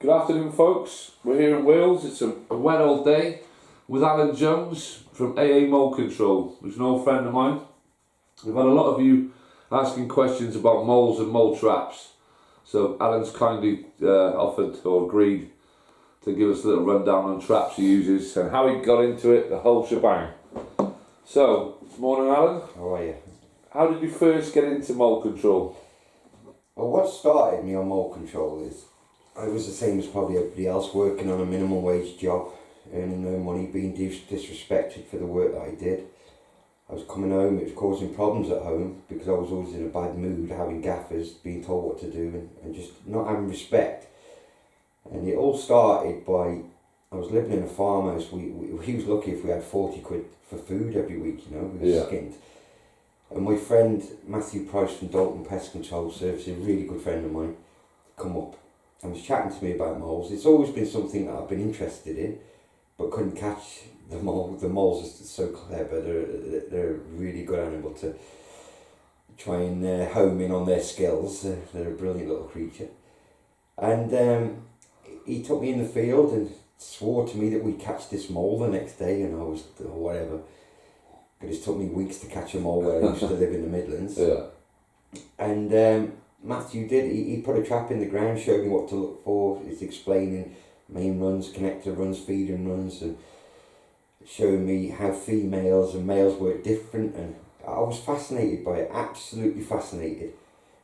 Good afternoon, folks. We're here in Wales. It's a wet old day with Alan Jones from AA Mole Control, who's an old friend of mine. We've had a lot of you asking questions about moles and mole traps. So Alan's kindly offered or agreed to give us a little rundown on traps he uses and how he got into it, the whole shebang. So, morning Alan. How are you? How did you first get into mole control? Well, what started me on mole control is I was the same as probably everybody else, working on a minimum wage job, earning no money, being disrespected for the work that I did. I was coming home, it was causing problems at home because I was always in a bad mood, having gaffers, being told what to do and just not having respect. And it all started by, I was living in a farmhouse. We was lucky if we had 40 quid for food every week, you know, we were skint. And my friend Matthew Price from Dalton Pest Control Services, a really good friend of mine, come up and was chatting to me about moles. It's always been something that I've been interested in, but couldn't catch the mole. The moles are so clever, they're a really good animal to try and home in on their skills. They're a brilliant little creature. And he took me in the field and swore to me that we'd catch this mole the next day, and I was, whatever. But it took me weeks to catch a mole where I used to live in the Midlands. Yeah. And Matthew did, he put a trap in the ground, showed me what to look for. He's explaining main runs, connector runs, feeding runs, and showing me how females and males work different. And I was fascinated by it, absolutely fascinated.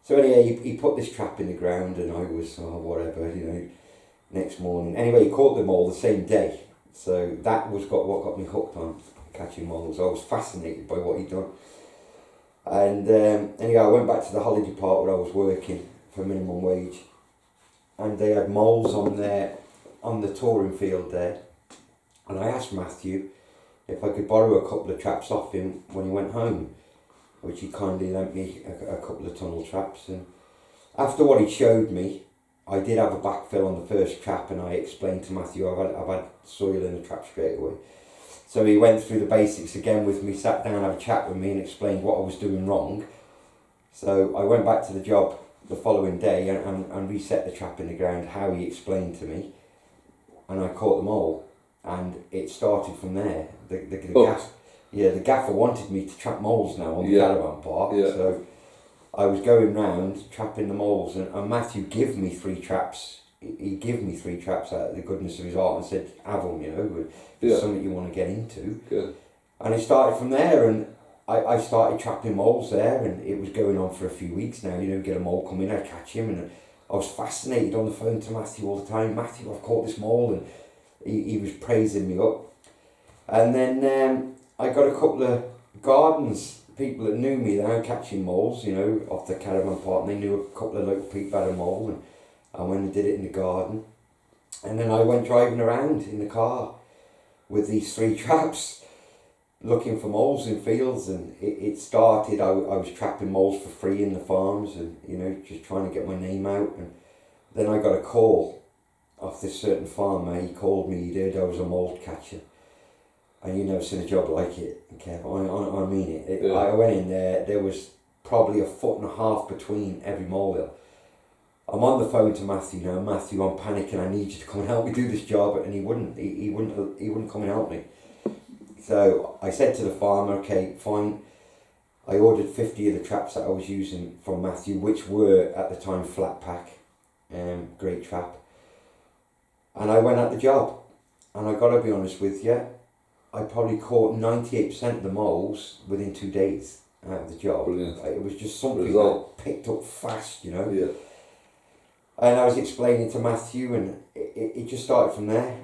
So anyway, he put this trap in the ground and I was, whatever, you know, next morning. Anyway, he caught them all the same day. So that was what got me hooked on catching moles. I was fascinated by what he'd done. And anyway, I went back to the holiday park where I was working for minimum wage, and they had moles on the touring field there. And I asked Matthew if I could borrow a couple of traps off him when he went home, which he kindly lent me a couple of tunnel traps. And after what he showed me, I did have a backfill on the first trap, and I explained to Matthew I've had soil in the trap straight away. So he went through the basics again with me, sat down, had a chat with me and explained what I was doing wrong. So I went back to the job the following day and reset the trap in the ground, how he explained to me, and I caught them all. And it started from there. The gaffer wanted me to trap moles now on the caravan park. Yeah. So I was going round trapping the moles, and Matthew gave me 3 traps. He gave me 3 traps out of the goodness of his heart and said, have them, you know, if it's something you want to get into. Good. And it started from there, and I started trapping moles there, and it was going on for a few weeks now. You know, get a mole come in, I'd catch him, and I was fascinated on the phone to Matthew all the time. Matthew, I've caught this mole, and he was praising me up. And then I got a couple of gardens, people that knew me now catching moles, you know, off the caravan park, and they knew a couple of local people had a mole, and I went and did it in the garden. And then I went driving around in the car with these 3 traps, looking for moles in fields, and it started, I was trapping moles for free in the farms and, you know, just trying to get my name out. And then I got a call off this certain farmer. He called me, he'd heard I was a mole catcher. And you never seen a job like it, Kev. I mean it. I went in there was probably 1.5 foot between every molehill. I'm on the phone to Matthew now. Matthew, I'm panicking. I need you to come and help me do this job, and he wouldn't. He wouldn't come and help me. So I said to the farmer, okay, fine. I ordered 50 of the traps that I was using from Matthew, which were at the time flat pack, great trap. And I went at the job, and I got to be honest with you, I probably caught 98% of the moles within 2 days out of the job. Brilliant. It was just something that picked up fast, you know. Yeah. And I was explaining to Matthew, and it just started from there.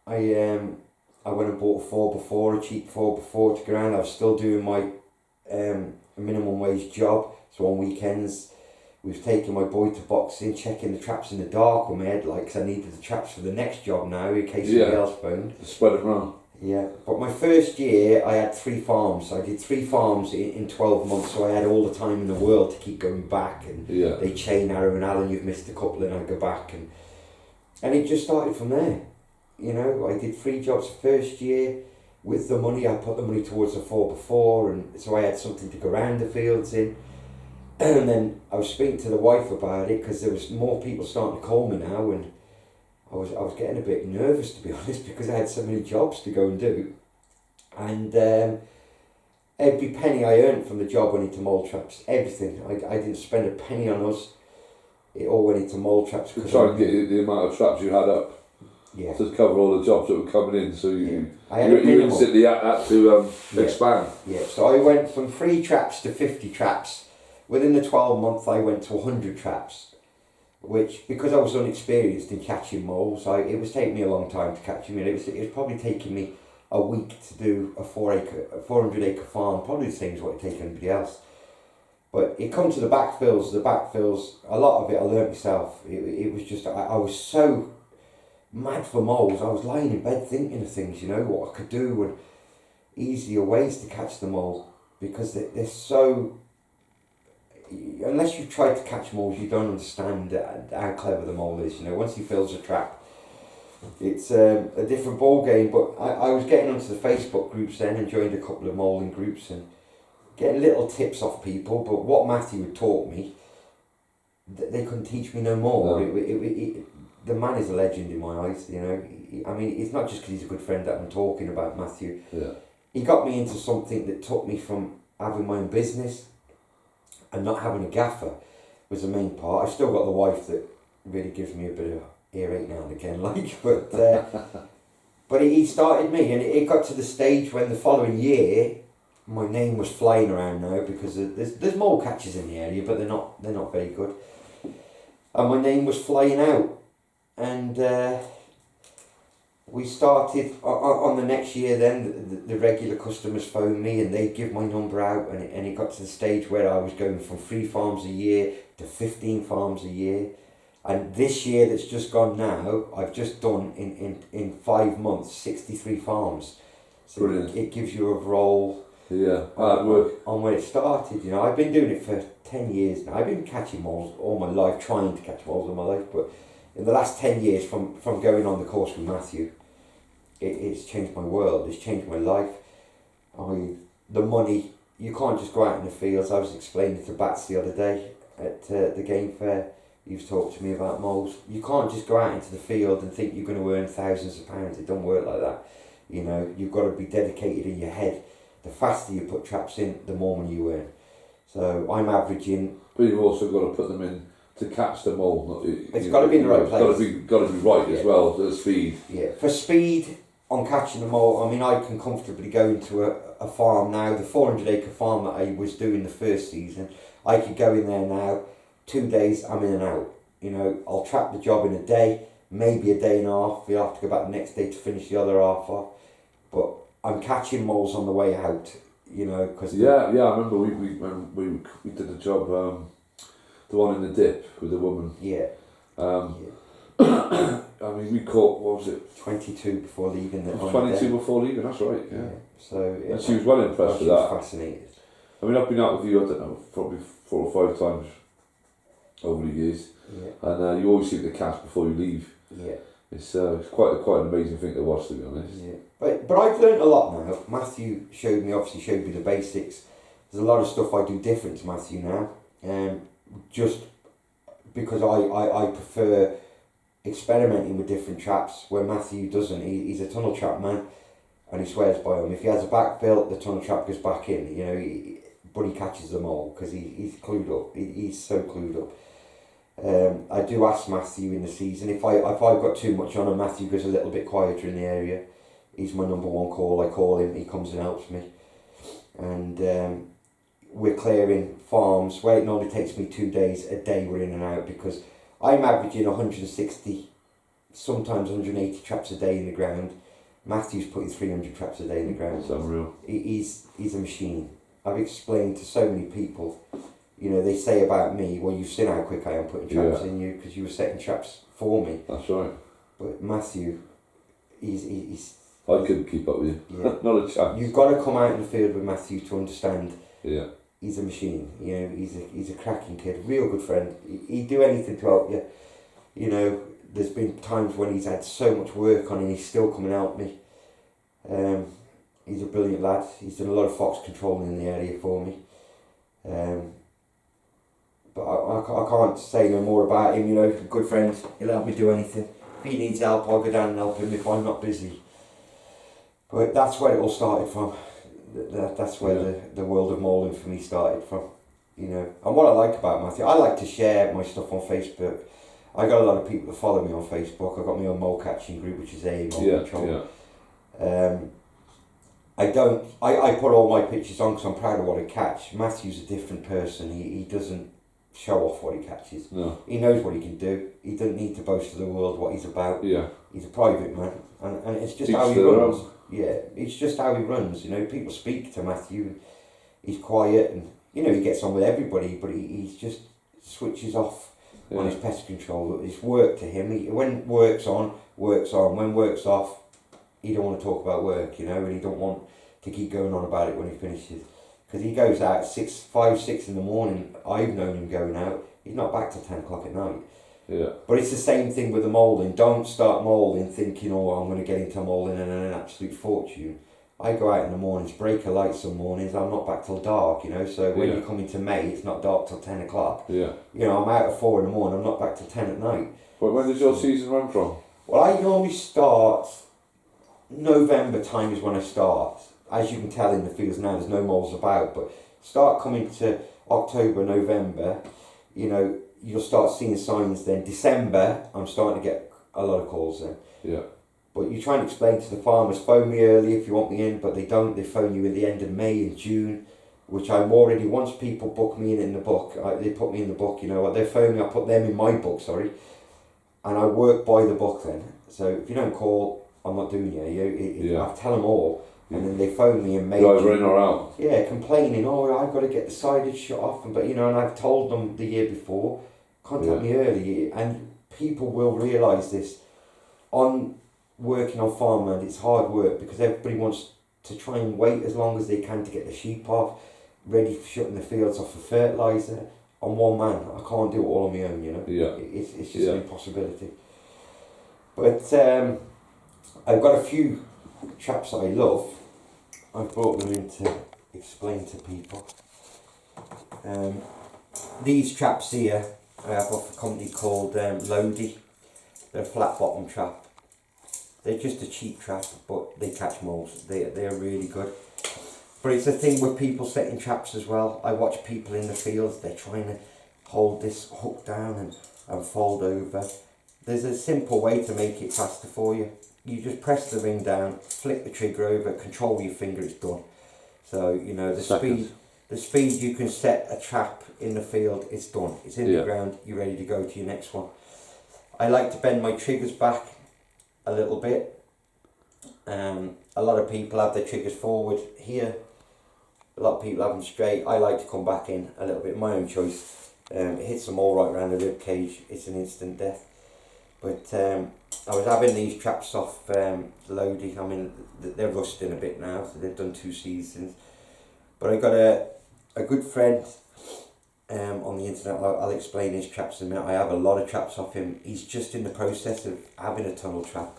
I went and bought a cheap 4x4 to go around. I was still doing my minimum wage job, so on weekends we was taking my boy to boxing, checking the traps in the dark with my headlight, because I needed the traps for the next job now in case somebody else phoned. Spread it around. Yeah, but my first year I had 3 farms. I did 3 farms in 12 months, so I had all the time in the world to keep going back, and they chain arrow and Alan, you've missed a couple, and I'd go back, and it just started from there. You know, I did 3 jobs first year. With the money, I put the money towards a 4x4, and so I had something to go around the fields in. And then I was speaking to the wife about it, because there was more people starting to call me now, and I was getting a bit nervous, to be honest, because I had so many jobs to go and do, and every penny I earned from the job went into mole traps. Everything. I didn't spend a penny on us. It all went into mole traps. To try and get the amount of traps you had up. Yeah. To cover all the jobs that were coming in, so you instantly had to expand. Yeah, so I went from 3 traps to 50 traps. Within the 12 months I went to 100 traps, which, because I was unexperienced in catching moles, it was taking me a long time to catch them. It was probably taking me a week to do a 400 acre farm, probably the same as what it takes anybody else. But it comes to the backfills, a lot of it I learnt myself. It was just, I was so mad for moles. I was lying in bed thinking of things, what I could do and easier ways to catch the mole, because they're so, unless you've tried to catch moles, you don't understand how clever the mole is. Once he fills a trap, it's a different ball game. But I was getting onto the Facebook groups then and joined a couple of moling groups and getting little tips off people. But what Matthew had taught me, they couldn't teach me no more. No. The man is a legend in my eyes, I mean, it's not just because he's a good friend that I'm talking about, Matthew. Yeah. He got me into something that took me from having my own business and not having a gaffer was the main part. I still got the wife that really gives me a bit of earache now and again, but he started me, and it got to the stage when the following year my name was flying around now, because there's mole catchers in the area, but they're not very good, and my name was flying out. And we started on the next year. Then the regular customers phoned me and they'd give my number out, and it got to the stage where I was going from 3 farms a year to 15 farms a year. And this year that's just gone now, I've just done in 5 months 63 farms. So brilliant. It gives you a role. Yeah, hard work. On where it started. I've been doing it for 10 years now. I've been catching moles all my life, trying to catch moles all my life, but in the last 10 years, from going on the course with Matthew, it's changed my world, it's changed my life. The money, you can't just go out in the fields. I was explaining to Bats the other day at the game fair, he was talking to me about moles. You can't just go out into the field and think you're going to earn thousands of pounds. It don't work like that. You've got to be dedicated in your head. The faster you put traps in, the more money you earn. So I'm averaging... But you've also got to put them in to catch the mole. It's got to be in the right place. It's got to be right as well, the speed. Yeah, for speed on catching the mole, I mean, I can comfortably go into a farm now, the 400 acre farm that I was doing the first season. I could go in there now, 2 days, I'm in and out. I'll trap the job in a day, maybe a day and a half. You'll have to go back the next day to finish the other half off. But I'm catching moles on the way out, because... Yeah, I remember we did the job, the one in the dip with the woman. Yeah. I mean, we caught, what was it? 22 before leaving. 22 before leaving, that's right, yeah. So, and she was well impressed with that. She was fascinated. I mean, I've been out with you, I don't know, probably 4 or 5 times over the years. Yeah. And you always seem to catch before you leave. Yeah. It's quite an amazing thing to watch, to be honest. Yeah. But I've learnt a lot now. Matthew showed me the basics. There's a lot of stuff I do different to Matthew now. Just because I prefer experimenting with different traps, where Matthew doesn't. He's a tunnel trap man, and he swears by them. If he has a backfill, the tunnel trap goes back in, but he catches them all because he's clued up. He's so clued up. I do ask Matthew in the season, if I've got too much on and Matthew goes a little bit quieter in the area, he's my number one call. I call him, he comes and helps me. And we're clearing farms where it normally takes me 2 days. A day we're in and out, because I'm averaging 160, sometimes 180 traps a day in the ground. Matthew's putting 300 traps a day in the ground. That's unreal. He's a machine. I've explained to so many people, they say about me, well, you've seen how quick I am putting traps in you because you were setting traps for me. That's right. But Matthew, he's I couldn't keep up with you. Yeah. Not a chance. You've got to come out in the field with Matthew to understand. Yeah. He's a machine. He's a cracking kid, real good friend. He'd do anything to help you. There's been times when he's had so much work on and he's still coming out me. He's a brilliant lad. He's done a lot of fox controlling in the area for me. But I can't say no more about him. Good friend. He'll help me do anything. If he needs help, I'll go down and help him if I'm not busy. But that's where it all started from. That's where the world of moulding for me started from. You know, and what I like about Matthew, I like to share my stuff on Facebook. I got a lot of people that follow me on Facebook. I got my own mole catching group, which is Mold Control. I put all my pictures on because I'm proud of what I catch. Matthew's a different person. He doesn't show off what he catches. No. He knows what he can do. He doesn't need to boast to the world what he's about. Yeah. He's a private man, and it's just Each how he their runs. own. Yeah, it's just how he runs. You know, people speak to Matthew. He's quiet, and you know he gets on with everybody, but he just switches off on his pest control. It's work to him. When work's on, work's on. When work's off, he don't want to talk about work. You know, and he don't want to keep going on about it when he finishes. Because he goes out at 5, 6 in the morning. I've known him going out. He's not back till 10 o'clock at night. Yeah. But it's the same thing with the moulding. Don't start moulding thinking, oh, I'm going to get into moulding and earn an absolute fortune. I go out in the mornings, break a light some mornings, I'm not back till dark, you know. So when you come into May, it's not dark till 10 o'clock. Yeah. You know, I'm out at 4 in the morning, I'm not back till 10 at night. But when does your season run from? Well, I normally start, November time is when I start. As you can tell in the fields now, there's no moles about, but start coming to October, November, you know, you'll start seeing signs then. December, I'm starting to get a lot of calls then. Yeah. But you try and explain to the farmers, phone me early if you want me in, but they don't. They phone you at the end of May and June, which I'm already, once people book me in the book, they put me in the book, you know, they phone me, I put them in my book, sorry, and I work by the book then. So if you don't call, I'm not doing you. I tell them all, and then they phone me in May. Either in or out. Yeah, complaining, oh, I've got to get the sided shut off, but you know, and I've told them the year before, contact me early, and people will realise this. On working on farmland, it's hard work because everybody wants to try and wait as long as they can to get the sheep off, ready for shutting the fields off for fertiliser. I'm one man, I can't do it all on my own, you know. Yeah. It's just an impossibility. But I've got a few traps that I love. I've brought them in to explain to people. These traps here, I have off a company called Lodi. They're a flat bottom trap. They're just a cheap trap, but they catch moles. They're really good. But it's a thing with people setting traps as well. I watch people in the fields, they're trying to hold this hook down and fold over. There's a simple way to make it faster for you. You just press the ring down, flick the trigger over, control your finger, it's done. So, you know, the speed you can set a trap in the field, it's done. It's in the ground, you're ready to go to your next one. I like to bend my triggers back a little bit. A lot of people have their triggers forward here. A lot of people have them straight. I like to come back in a little bit, my own choice. It hits them all right around the rib cage. It's an instant death. But I was having these traps off Lodi. I mean, they're rusting a bit now, so they've done 2 seasons. But I got a good friend on the internet. I'll explain his traps in a minute. I have a lot of traps off him. He's just in the process of having a tunnel trap.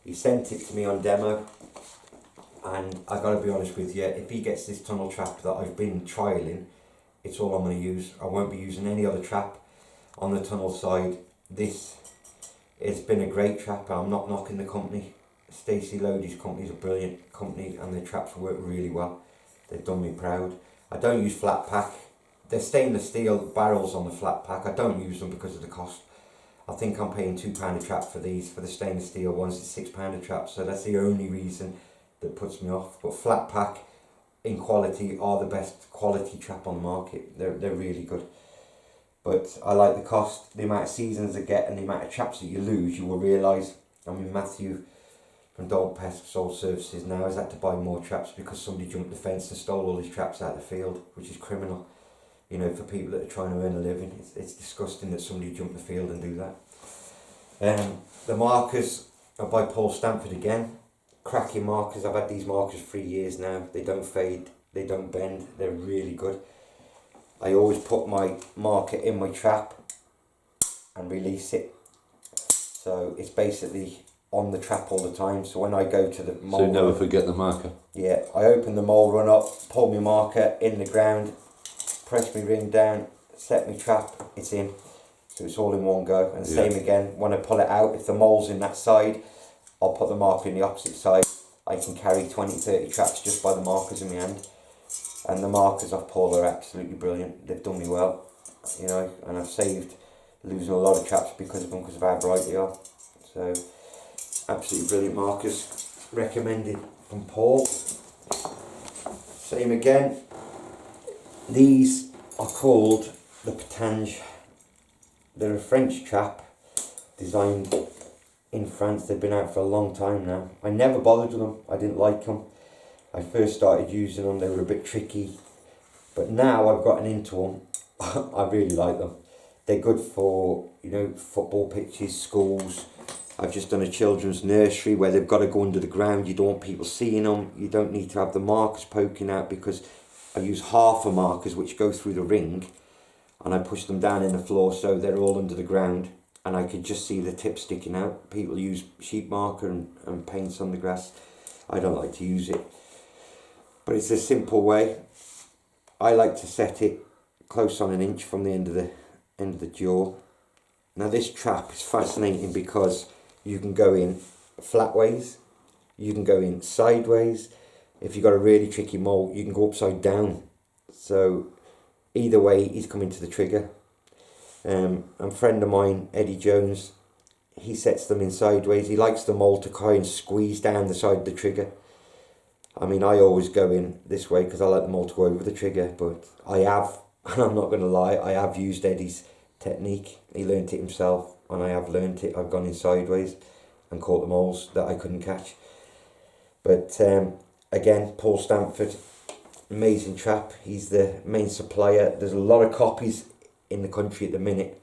He sent it to me on demo, and I got to be honest with you, if he gets this tunnel trap that I've been trialling, it's all I'm going to use. I won't be using any other trap on the tunnel side. It's been a great trap. I'm not knocking the company. Stacey Lodi's company is a brilliant company, and their traps work really well. They've done me proud. I don't use flat pack. They're stainless steel barrels on the flat pack. I don't use them because of the cost. I think I'm paying £2 a trap for these. For the stainless steel ones, it's £6 a trap. So that's the only reason that puts me off. But flat pack in quality are the best quality trap on the market. They're really good. But I like the cost, the amount of seasons I get, and the amount of traps that you lose. You will realise. I mean, Matthew from Dog Pest Soul Services now has had to buy more traps because somebody jumped the fence and stole all his traps out of the field, which is criminal. You know, for people that are trying to earn a living, it's disgusting that somebody jump the field and do that. The markers are by Paul Stamford again. Cracking markers. I've had these markers for 3 years now. They don't fade, they don't bend, they're really good. I always put my marker in my trap and release it. So it's basically on the trap all the time. So when I go to the mole So you never forget the marker. Yeah, I open the mole run up, pull my marker in the ground, press my ring down, set my trap, it's in. so it's all in one go. And same again, when I pull it out, if the mole's in that side, I'll put the marker in the opposite side. I can carry 20, 30 traps just by the markers in my hand. And the markers off Paul are absolutely brilliant. They've done me well, you know, and I've saved losing a lot of traps because of them, because of how bright they are. So, absolutely brilliant markers. Recommended from Paul. Same again. These are called the Petange. They're a French trap designed in France. They've been out for a long time now. I never bothered with them. I didn't like them. I first started using them, they were a bit tricky. But now I've gotten into them. I really like them. They're good for, you know, football pitches, schools. I've just done a children's nursery where they've got to go under the ground. You don't want people seeing them. You don't need to have the markers poking out, because I use half a markers which go through the ring, and I push them down in the floor so they're all under the ground, and I could just see the tip sticking out. People use sheet marker and paints on the grass. I don't like to use it, but it's a simple way. I like to set it close on an inch from the end of the jaw. Now this trap is fascinating because you can go in flat ways, you can go in sideways. If you've got a really tricky mole, you can go upside down. So either way, he's coming to the trigger. And a friend of mine, Eddie Jones, he sets them in sideways. He likes the mole to try and squeeze down the side of the trigger. I mean, I always go in this way because I like the mole to go over the trigger, but I have, and I'm not going to lie, I have used Eddie's technique. He learnt it himself, and I have learnt it. I've gone in sideways and caught the moles that I couldn't catch. But again, Paul Stamford, amazing trap. He's the main supplier. There's a lot of copies in the country at the minute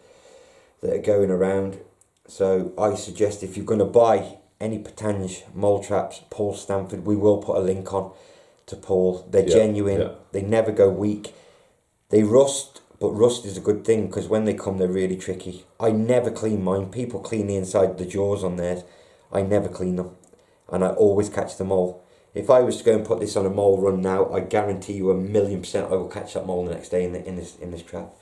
that are going around. So I suggest, if you're going to buy any Petange mole traps, Paul Stamford, we will put a link on to Paul. They're genuine. They never go weak. They rust, but rust is a good thing, because when they come, they're really tricky. I never clean mine. People clean the inside of the jaws on theirs. I never clean them, and I always catch the mole. If I was to go and put this on a mole run now, I guarantee you 1,000,000% I will catch that mole the next day in this trap.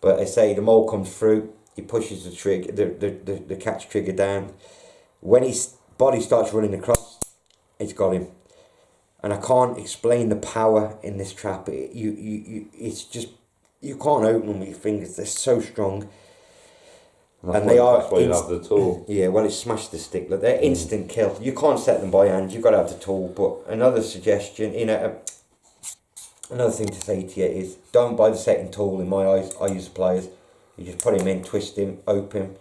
But I say the mole comes through, he pushes the trigger, the catch trigger down. When his body starts running across, it's got him. And I can't explain the power in this trap. It's just, you can't open them with your fingers. They're so strong. That's why you have the tool. Yeah, well, it's smashed the stick. Like, they're instant kill. You can't set them by hand. You've got to have the tool. But another suggestion, another thing to say to you is, don't buy the setting tool. In my eyes, I use the pliers. You just put him in, twist him, open him.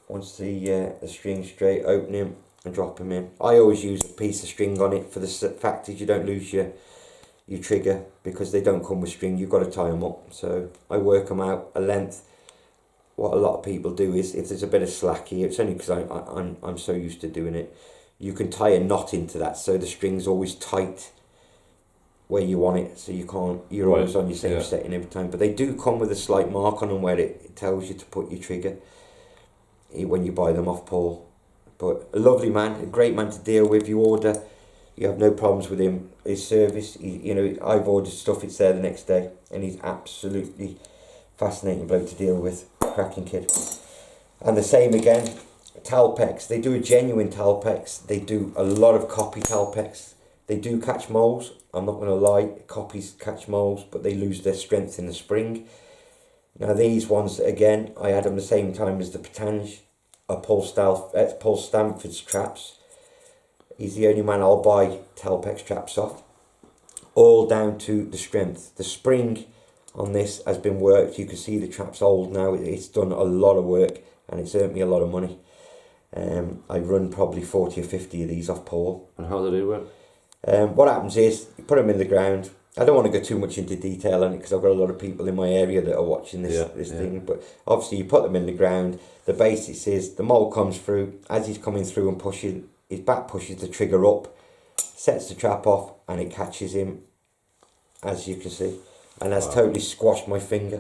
Once the string's straight, open him and drop him in. I always use a piece of string on it, for the fact is you don't lose your trigger, because they don't come with string. You've got to tie them up. So I work them out a length. What a lot of people do is, if there's a bit of slack here, it's only because I'm so used to doing it, you can tie a knot into that, so the string's always tight where you want it, so you're always on your same setting every time. But they do come with a slight mark on them where it tells you to put your trigger when you buy them off Paul. But a lovely man, a great man to deal with. You order, you have no problems with him. His service, I've ordered stuff, it's there the next day, and he's absolutely fascinating bloke to deal with. Cracking kid. And the same again, Talpex. They do a genuine Talpex. They do a lot of copy Talpex. They do catch moles. I'm not going to lie, copies catch moles, but they lose their strength in the spring. Now these ones, again, I had them the same time as the Petange, Paul Stamford's traps. He's the only man I'll buy Talpex traps off. All down to the strength. The spring on this has been worked. You can see the trap's old now. It's done a lot of work, and it's earned me a lot of money. I run probably 40 or 50 of these off Paul. And how do they work? What happens is, you put them in the ground. I don't want to go too much into detail on it, because I've got a lot of people in my area that are watching this thing. But obviously you put them in the ground. The basics is, the mole comes through. As he's coming through and pushing, his back pushes the trigger up, sets the trap off, and it catches him, as you can see. And that's totally squashed my finger.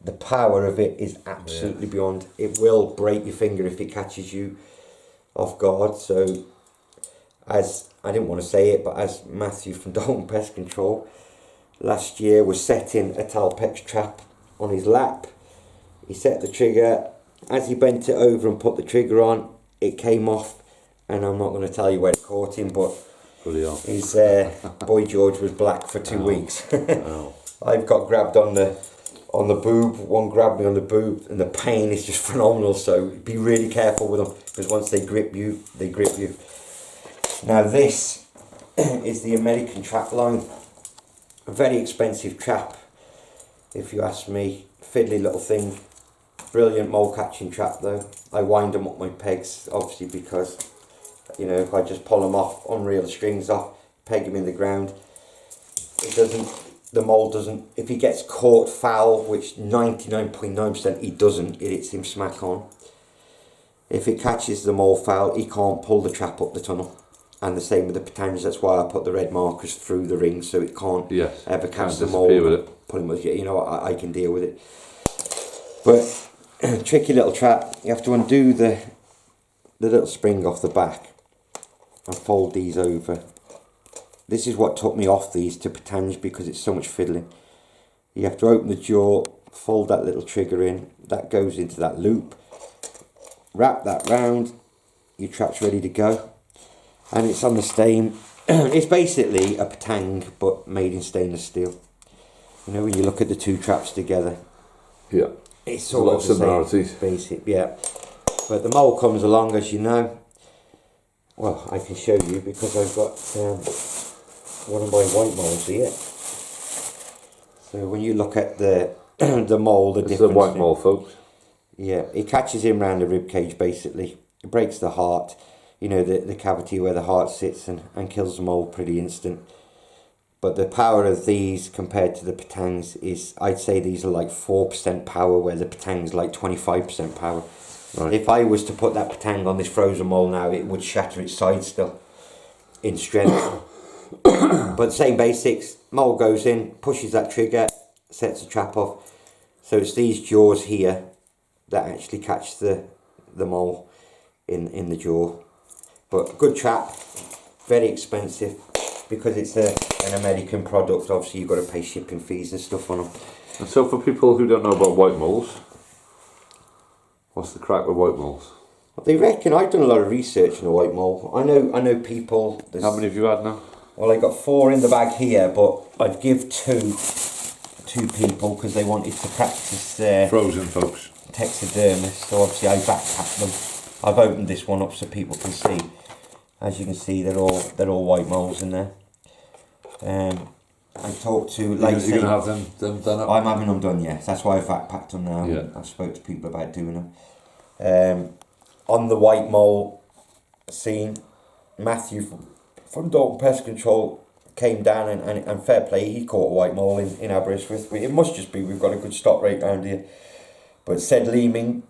The power of it is absolutely beyond. It will break your finger if it catches you off guard. So, as I didn't want to say it, but as Matthew from Dalton Pest Control last year was setting a Talpex trap on his lap, He set the trigger. As he bent it over and put the trigger on, it came off, and I'm not going to tell you where it caught him, but his boy George was black for 2 weeks. I've got grabbed on the boob. One grabbed me on the boob, and the pain is just phenomenal. So be really careful with them, because once they grip you, they grip you. Now this is the American trap line. A very expensive trap, if you ask me. Fiddly little thing. Brilliant mole catching trap though. I wind them up my pegs, obviously, because, you know, if I just pull them off, unreel the strings off, peg him in the ground, the mole doesn't, if he gets caught foul, which 99.9% he doesn't, it hits him smack on. If it catches the mole foul, he can't pull the trap up the tunnel. And the same with the petanges. That's why I put the red markers through the ring, so it can't ever catch the mole. Pull him with, you know, I can deal with it. But tricky little trap. You have to undo the little spring off the back and fold these over. This is what took me off these to petange, because it's so much fiddling. You have to open the jaw, fold that little trigger in, that goes into that loop, wrap that round, your trap's ready to go, and it's on the stain. It's basically a petang but made in stainless steel. You know, when you look at the two traps together, it's sort of the similarities. Basic, yeah. But the mole comes along, as you know. Well, I can show you, because I've got one of my white moles here. So when you look at the the mole, the difference. This is the white mole, folks. Yeah, it catches him round the rib cage. Basically, it breaks the heart. You know, the cavity where the heart sits, and kills the mole pretty instant. But the power of these compared to the petangs is, I'd say these are like 4% power, where the petang's like 25% power. Right. If I was to put that petang on this frozen mole now, it would shatter its side still in strength. But same basics. Mole goes in, pushes that trigger, sets the trap off. So it's these jaws here that actually catch the mole in the jaw. But good trap, very expensive, because it's an American product. Obviously you've got to pay shipping fees and stuff on them. And so for people who don't know about white moles, what's the crack with white moles? They reckon, I've done a lot of research on a white mole. I know people. How many have you had now? Well, I got 4 in the bag here, but I'd give two people, because they wanted to practice their frozen, folks. Taxidermist. So obviously I backpacked them. I've opened this one up so people can see. As you can see, they're all white moles in there. I talked to, like, you're gonna have them done up? I'm having them done, yes. That's why I've backpacked them now. Yeah. I spoke to people about doing them. On the white mole scene, Matthew from Dalton Pest Control came down, and fair play, he caught a white mole in Aberystwyth. It must just be we've got a good stock rate around here. But said Leeming,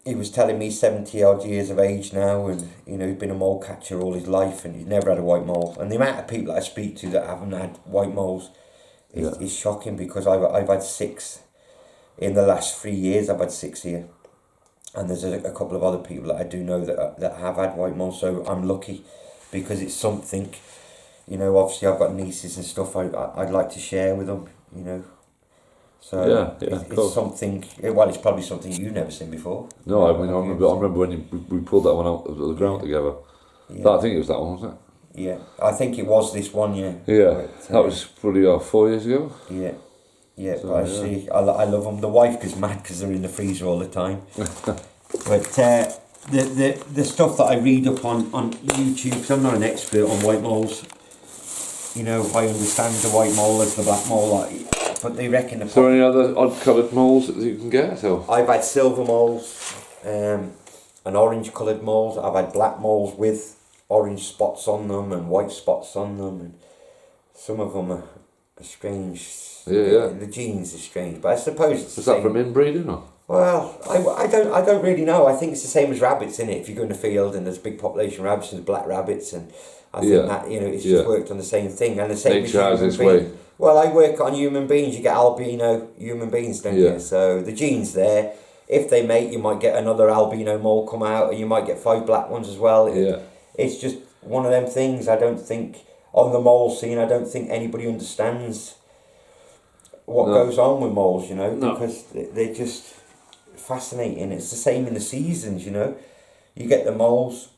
he was telling me 70 odd years of age now, and you know, he's been a mole catcher all his life, and he's never had a white mole. And the amount of people I speak to that haven't had white moles is shocking, because I've had 6 in the last 3 years. I've had 6 here, and there's a couple of other people that I do know that have had white moles. So I'm lucky, because it's something, you know. Obviously I've got nieces and stuff I'd like to share with them, you know. So it's something. Well, it's probably something you've never seen before. No, I mean, I remember when we pulled that one out of the ground together. Yeah. I think it was that one, wasn't it? Yeah, I think it was this one. Yeah. Yeah, but, that was probably 4 years ago. Yeah, yeah. So, but I see, I love them. The wife gets mad because they're in the freezer all the time. But the stuff that I read up on YouTube, because I'm not an expert on white moles. You know, I understand the white mole as the black mole. But they reckon. Is there any other odd coloured moles that you can get? So I've had silver moles, and orange coloured moles. I've had black moles with orange spots on them and white spots on them, and some of them are strange. Yeah. The genes are strange, but I suppose it's. Is that from inbreeding or? Well, I don't really know. I think it's the same as rabbits, innit? If you go in the field and there's a big population of rabbits and there's black rabbits, and I think that, you know, it's just worked on the same thing, and the same. Nature has its way. Well, I work on human beings. You get albino human beings, don't you? So the gene's there. If they mate, you might get another albino mole come out, or you might get 5 black ones as well. It's just one of them things. I don't think on the mole scene, I don't think anybody understands what goes on with moles, you know, because they just fascinating. It's the same in the seasons, you know. You get the moles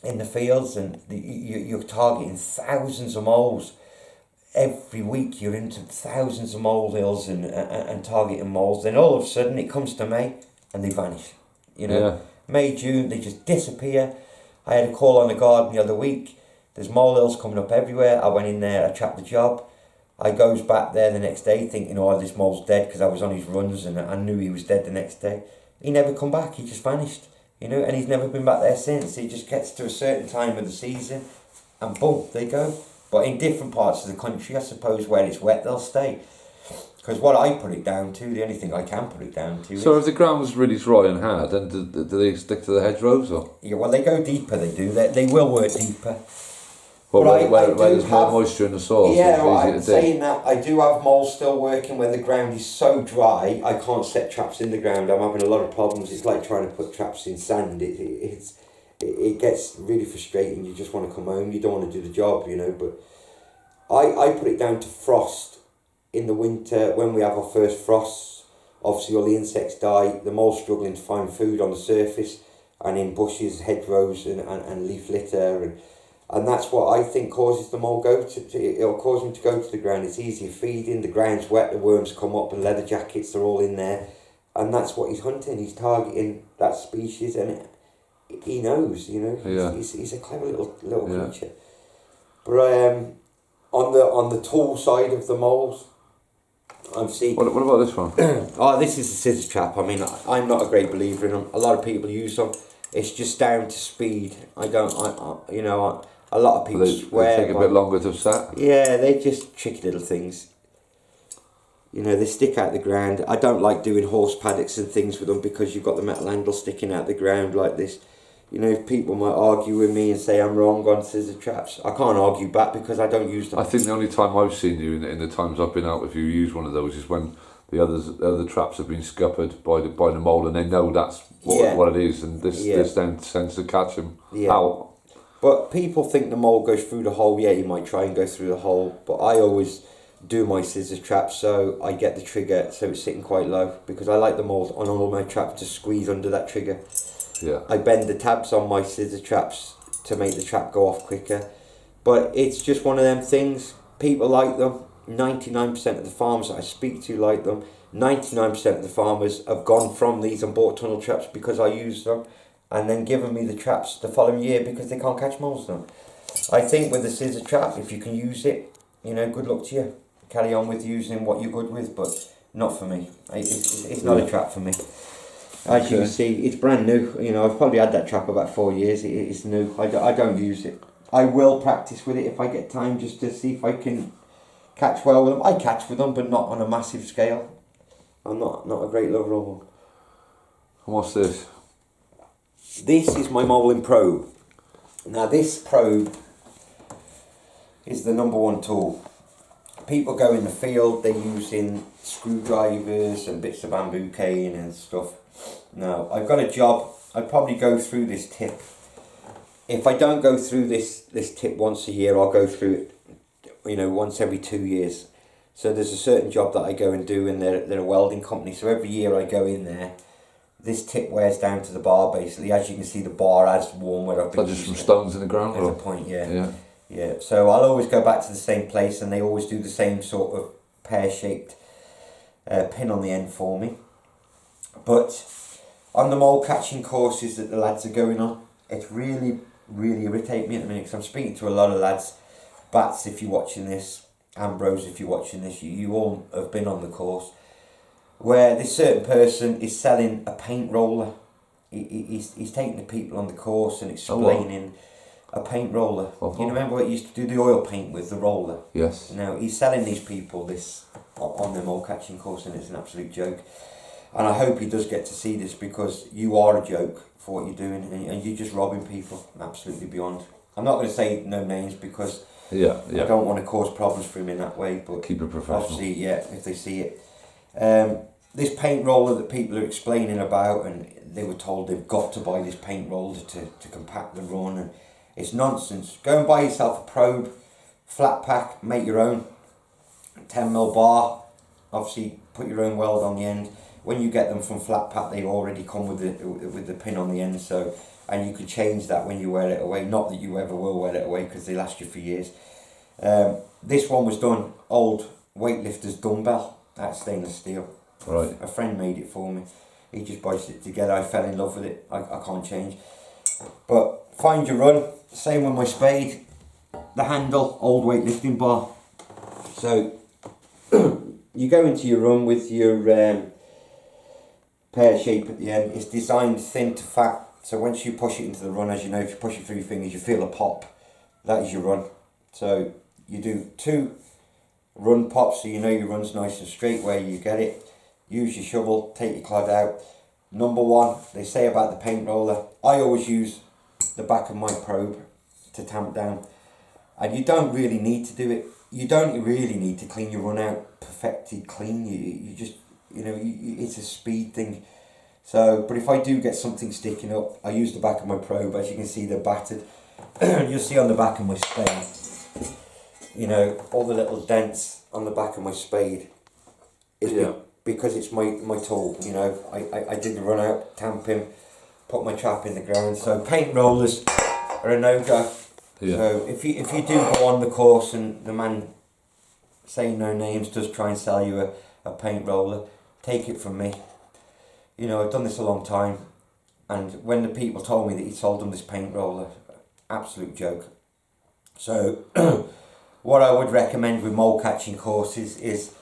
in the fields, and you're targeting thousands of moles. Every week you're into thousands of molehills and targeting moles. Then all of a sudden it comes to May and they vanish. You know, Yeah. May, June, they just disappear. I had a call on the garden the other week. There's molehills coming up everywhere. I went in there, I trapped the job. I goes back there the next day thinking, oh, this mole's dead, because I was on his runs and I knew he was dead the next day. He never come back, he just vanished, you know, and he's never been back there since. He just gets to a certain time of the season and boom, they go. But in different parts of the country, I suppose, where it's wet, they'll stay. Because what I put it down to, the only thing I can put it down to So is... if the ground's really dry and hard, then do they stick to the hedgerows, or? Yeah, well, they go deeper, they do. They will work deeper. Well, But where I do there's more have- moisture in the soil, Yeah, so right, I'm it's easy to dig. saying that, I do have moles still working where the ground is so dry, I can't set traps in the ground. I'm having a lot of problems. It's like trying to put traps in sand. It gets really frustrating. You just want to come home. You don't want to do the job, you know. But I put it down to frost in the winter. When we have our first frosts, obviously all the insects die. The mole's struggling to find food on the surface and in bushes, hedgerows and leaf litter, and that's what I think causes the mole it'll cause them to go to the ground. It's easier feeding, the ground's wet, the worms come up, and leather jackets are all in there, and that's what he's hunting. He's targeting that species, and he knows, you know. Yeah. He's a clever little Yeah. creature. But on the tall side of the moles, I've seen. What about this one? Oh, this is a scissor trap. I mean, I'm not a great believer in them. A lot of people use them. It's just down to speed. A lot of people They swear. take a by- bit longer to set. Yeah, they're just tricky little things. You know, they stick out the ground. I don't like doing horse paddocks and things with them because you've got the metal handle sticking out the ground like this. You know, people might argue with me and say I'm wrong on scissor traps. I can't argue back because I don't use them. I think the only time I've seen you in the times I've been out with you use one of those is when the other traps have been scuppered by the mole, and they know that's what it is, and this then tends to catch them out. But people think the mole goes through the hole. Yeah, he might try and go through the hole, but I always do my scissor trap so I get the trigger so it's sitting quite low, because I like the moles on all my traps to squeeze under that trigger. Yeah. I bend the tabs on my scissor traps to make the trap go off quicker. But it's just one of them things. People like them. 99% of the farmers that I speak to like them. 99% of the farmers have gone from these and bought tunnel traps because I use them, and then given me the traps the following year because they can't catch moles them. I think with the scissor trap, if you can use it, you know, good luck to you. Carry on with using what you're good with, but not for me. It's not a trap for me. As you can see, it's brand new. You know, I've probably had that trap about 4 years. It's new. I don't use it. I will practice with it if I get time, just to see if I can catch well with them. I catch with them, but not on a massive scale. I'm not a great lover of them. And what's this? This is my molding probe. Now this probe is the number one tool. People go in the field, they're using screwdrivers and bits of bamboo cane and stuff. Now, I've got a job, I'd probably go through this tip. If I don't go through this tip once a year, I'll go through it, you know, once every 2 years. So there's a certain job that I go and do, and they're a welding company, so every year I go in there. This tip wears down to the bar, basically. As you can see, the bar has worn where I've been. Is that just from stones in the ground? There's a Or? point, yeah. Yeah. Yeah, so I'll always go back to the same place, and they always do the same sort of pear-shaped pin on the end for me. But on the mole catching courses that the lads are going on, it's really irritating me at the minute, because I'm speaking to a lot of lads. Bats, if you're watching this, Ambrose, if you're watching this, you all have been on the course, where this certain person is selling a paint roller. He's taking the people on the course and explaining a paint roller. You remember what you used to do the oil paint with, the roller? Yes. Now, he's selling these people this on their mole catching course, and it's an absolute joke. And I hope he does get to see this, because you are a joke for what you're doing, and you're just robbing people absolutely beyond. I'm not going to say no names, because I don't want to cause problems for him in that way, but keep it professional. Obviously, yeah, if they see it. This paint roller that people are explaining about, and they were told they've got to buy this paint roller to compact the run, and it's nonsense. Go and buy yourself a probe, flat pack, make your own, 10mm bar, obviously put your own weld on the end. when you get them from Flat Pack, they already come with the pin on the end. So, and you can change that when you wear it away. Not that you ever will wear it away because they last you for years. This one was done old weightlifter's dumbbell at stainless steel. Right. A friend made it for me. He just budged it together. I fell in love with it. I can't change. But find your run. Same with my spade. The handle, old weightlifting bar. So you go into your run with your pear shape at the end. It's designed thin to fat. So once you push it into the run, as you know, if you push it through your fingers, you feel a pop. That is your run. So you do 2 run pops, so you know your run's nice and straight where you get it. Use your shovel, take your clod out. Number 1, they say about the paint roller, I always use the back of my probe to tamp down. And you don't really need to do it. You don't really need to clean your run out perfectly clean. You just, it's a speed thing. So, but if I do get something sticking up, I use the back of my probe. As you can see, they're battered. You'll see on the back of my spade, all the little dents on the back of my spade. Because it's my tool, I did the run out, tamp him, put my trap in the ground. So paint rollers are a no-go. Yeah. So if you do go on the course and the man, saying no names, does try and sell you a paint roller, take it from me. I've done this a long time, and when the people told me that he sold them this paint roller, absolute joke. So what I would recommend with mole catching courses is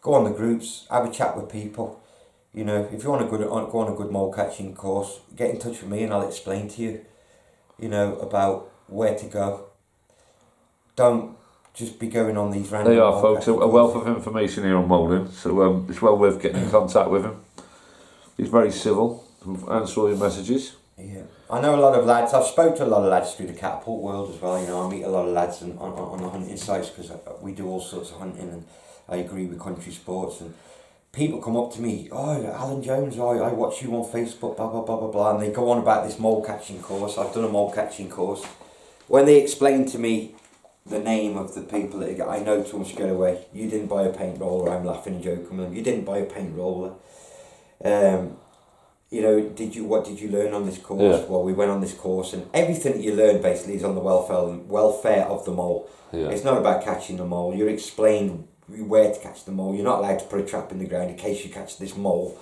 go on the groups, have a chat with people. If you want to go on a good mole catching course, get in touch with me and I'll explain to you, about where to go. Don't just be going on these random. They are, folks, a wealth of information here on molding, so it's well worth getting in contact with him. He's very civil, answer all your messages. Yeah, I know a lot of lads. I've spoke to a lot of lads through the catapult world as well. I meet a lot of lads on the hunting sites because we do all sorts of hunting, and I agree with country sports. And people come up to me, oh, Alan Jones, I watch you on Facebook, blah blah blah blah blah, and they go on about this mole catching course. I've done a mole catching course. When they explain to me the name of the people that I know to them straight away. You didn't buy a paint roller. I'm laughing and joking with them. You didn't buy a paint roller. What did you learn on this course? Yeah. Well, we went on this course, and everything that you learn basically is on the welfare of the mole. Yeah. It's not about catching the mole. You're explained where to catch the mole. You're not allowed to put a trap in the ground in case you catch this mole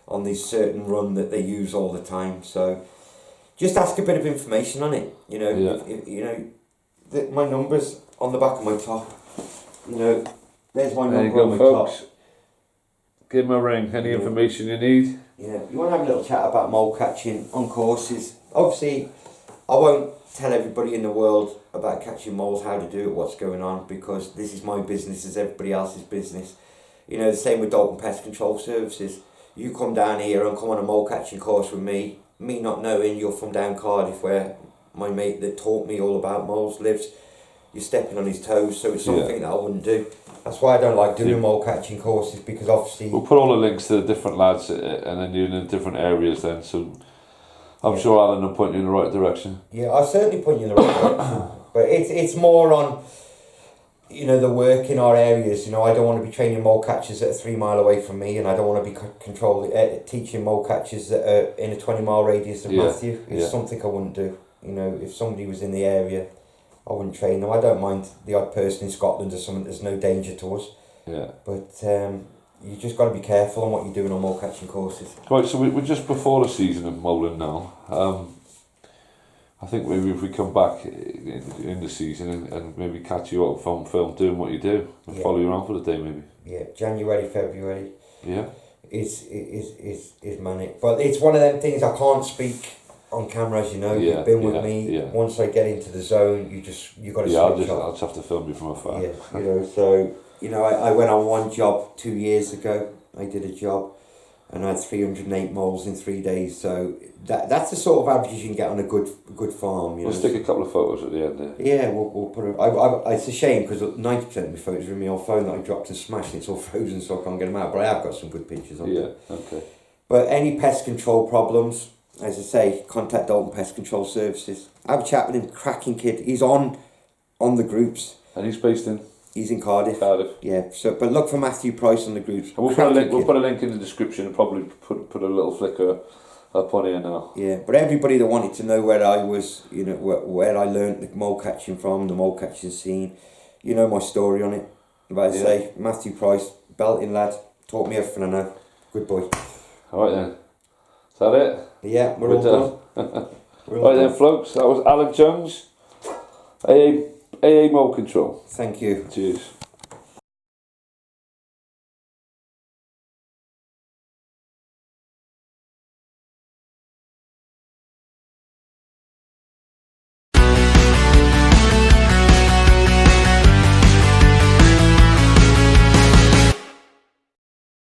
on this certain run that they use all the time. So just ask a bit of information on it. My numbers on the back of my top. There's my number on my folks. Top. Give him a ring. Any information you need. Yeah, you want to have a little chat about mole catching on courses. Obviously, I won't tell everybody in the world about catching moles, how to do it, what's going on, because this is my business as everybody else's business. The same with Dalton Pest Control Services. You come down here and come on a mole catching course with me not knowing you're from down Cardiff, where my mate that taught me all about moles lives. You're stepping on his toes, so it's something that I wouldn't do. That's why I don't like doing mole catching courses, because obviously we'll put all the links to the different lads, and then you're in different areas then, so I'm sure Alan will point you in the right direction. Yeah, I'll certainly point you in the right direction, but it's more on the work in our areas. I don't want to be training mole catchers that are 3 mile away from me, and I don't want to be teaching mole catchers that are in a 20-mile radius of Matthew. It's something I wouldn't do. If somebody was in the area, I wouldn't train them. I don't mind the odd person in Scotland or something. There's no danger to us. Yeah. But you just got to be careful on what you're doing on mole catching courses. Right, so we're just before the season of moling now. I think maybe if we come back in the season and maybe catch you up on film doing what you do and follow you around for the day maybe. Yeah, January, February. Yeah. It's manic. But it's one of them things I can't speak on camera, as you've been with me. Yeah. Once I get into the zone, you got to switch off. I'll just have to film you from afar. Yeah, so I went on one job 2 years ago. I did a job, and I had 308 moles in 3 days. So that's the sort of average you can get on a good farm. We'll stick a couple of photos at the end there. Yeah, we'll put it's a shame because 90% of my photos are in my old phone that I dropped and smashed. It's all frozen, so I can't get them out. But I have got some good pictures on there. Okay. But any pest control problems, as I say, contact Dalton Pest Control Services. Have a chat with him, cracking kid. He's on the groups. And he's based in? He's in Cardiff. Cardiff. Yeah. So, but look for Matthew Price on the groups. And we'll put a link in the description and probably put a little flicker up on here now. Yeah, but everybody that wanted to know where I was, you know, where I learnt the mole catching from, the mole catching scene, you know my story on it. But I say, Matthew Price, belting lad, taught me everything I know. Good boy. Alright then. Is that it? Yeah, we're all done. Right then, folks, that was Alan Jones, AA Mole Control. Thank you. Cheers.